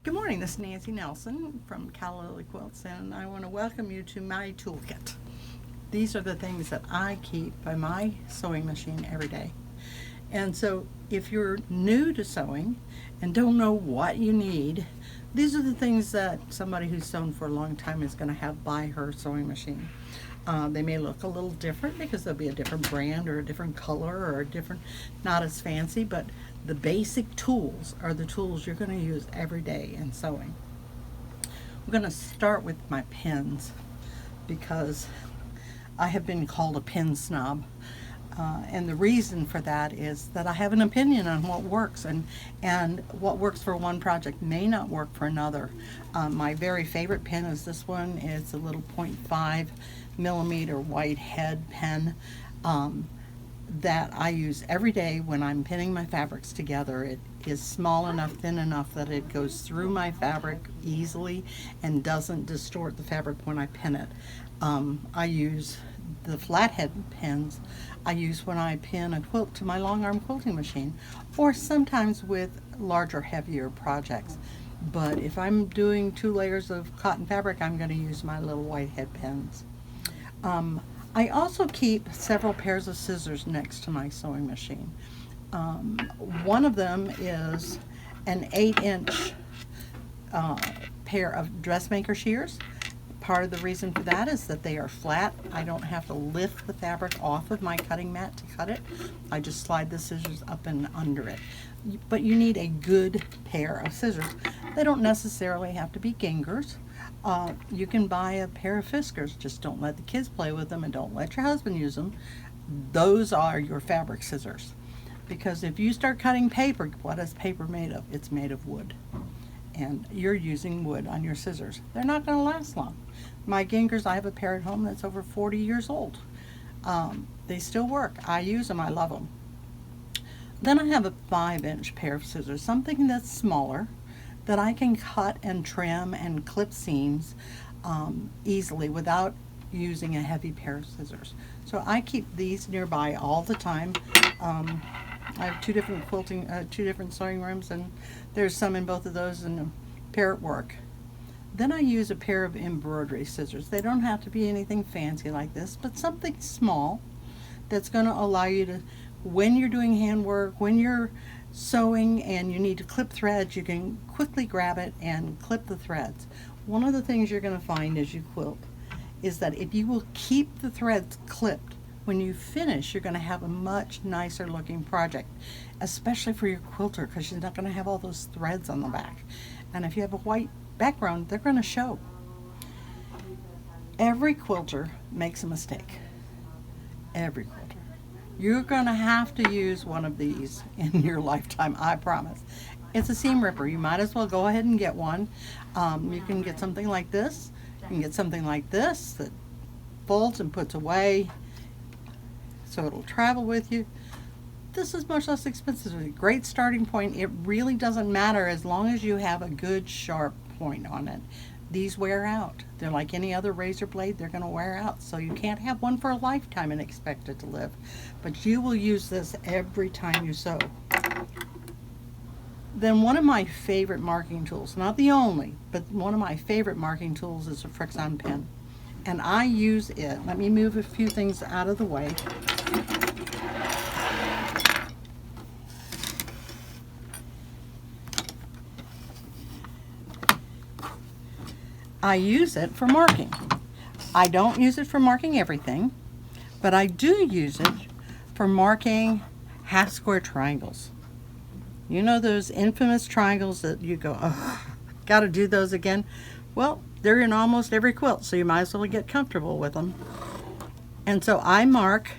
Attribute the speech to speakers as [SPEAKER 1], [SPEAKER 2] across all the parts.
[SPEAKER 1] Good morning, this is Nancy Nelson from Calla Lily Quilts, and I want to welcome you to my toolkit. These are the things that I keep by my sewing machine every day. And so if you're new to sewing and don't know what you need, these are the things that somebody who's sewn for a long time is going to have by her sewing machine. They may look a little different because they'll be a different brand or a different color or a different, not as fancy, but the basic tools are the tools you're going to use every day in sewing. I'm going to start with my pins because I have been called a pin snob. And the reason for that is that I have an opinion on what works, and what works for one project may not work for another. My very favorite pen is this one. It's a little 0.5 millimeter white head pen that I use every day when I'm pinning my fabrics together. It is small enough, thin enough that it goes through my fabric easily and doesn't distort the fabric when I pin it. I use the flathead pins I use when I pin a quilt to my long arm quilting machine, or sometimes with larger, heavier projects. But if I'm doing 2 layers of cotton fabric, I'm going to use my little white head pins. I also keep several pairs of scissors next to my sewing machine. One of them is an 8-inch pair of dressmaker shears. Part of the reason for that is that they are flat. I don't have to lift the fabric off of my cutting mat to cut it. I just slide the scissors up and under it. But you need a good pair of scissors. They don't necessarily have to be gingers. You can buy a pair of Fiskars. Just don't let the kids play with them and don't let your husband use them. Those are your fabric scissors. Because if you start cutting paper, what is paper made of? It's made of wood. And you're using wood on your scissors. They're not going to last long. My gingers, I have a pair at home that's over 40 years old. They still work. I use them. I love them. Then I have a 5-inch pair of scissors, something that's smaller, that I can cut and trim and clip seams easily without using a heavy pair of scissors. So I keep these nearby all the time. I have 2 different two different sewing rooms, and there's some in both of those and a pair at work. Then I use a pair of embroidery scissors. They don't have to be anything fancy like this, but something small that's going to allow you to, when you're doing handwork, when you're sewing and you need to clip threads, you can quickly grab it and clip the threads. One of the things you're going to find as you quilt is that if you will keep the threads clipped, when you finish, you're going to have a much nicer looking project, especially for your quilter, because you're not going to have all those threads on the back. And if you have a white background, they're going to show. Every quilter makes a mistake. Every quilter. You're going to have to use one of these in your lifetime, I promise. It's a seam ripper. You might as well go ahead and get one. You can get something like this. You can get something like this that folds and puts away, so it'll travel with you. This is much less expensive. It's a great starting point. It really doesn't matter as long as you have a good sharp point on it. These wear out. They're like any other razor blade. They're going to wear out. So you can't have one for a lifetime and expect it to live. But you will use this every time you sew. Then one of my favorite marking tools, not the only, but one of my favorite marking tools is a Frixion pen. And I use it. Let me move a few things out of the way. I use it for marking. I don't use it for marking everything, but I do use it for marking half square triangles. You know those infamous triangles that you go, oh, gotta do those again? Well, they're in almost every quilt, so you might as well get comfortable with them. And so I mark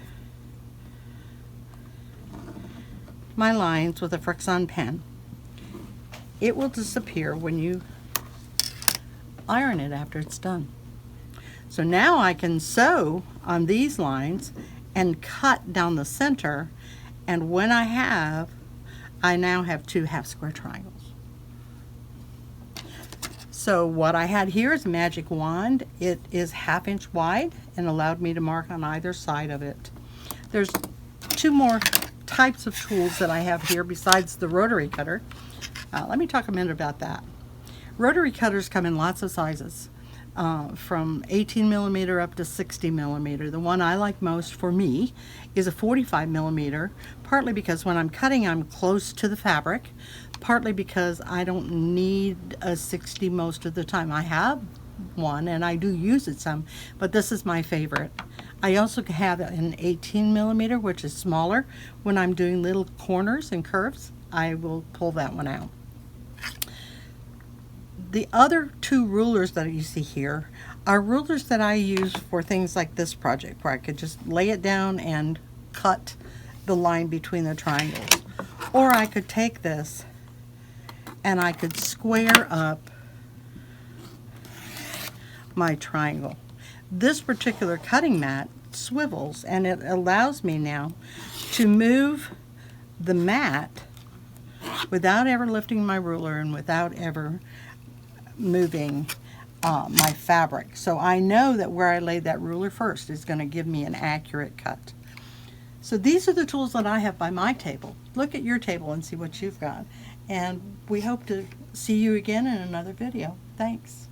[SPEAKER 1] my lines with a Frixion pen. It will disappear when you iron it after it's done. So now I can sew on these lines and cut down the center, and when I now have 2 half square triangles. So what I had here is a magic wand. It is 1/2 inch wide and allowed me to mark on either side of it. There's 2 more types of tools that I have here besides the rotary cutter. Let me talk a minute about that. Rotary cutters come in lots of sizes, from 18 millimeter up to 60 millimeter. The one I like most for me is a 45 millimeter, partly because when I'm cutting I'm close to the fabric, partly because I don't need a 60 most of the time. I have one and I do use it some, but this is my favorite. I also have an 18 millimeter, which is smaller. When I'm doing little corners and curves, I will pull that one out. The other two rulers that you see here are rulers that I use for things like this project, where I could just lay it down and cut the line between the triangles. Or I could take this and I could square up my triangle. This particular cutting mat swivels, and it allows me now to move the mat without ever lifting my ruler and without ever moving my fabric. So I know that where I laid that ruler first is going to give me an accurate cut. So these are the tools that I have by my table. Look at your table and see what you've got. And we hope to see you again in another video. Thanks.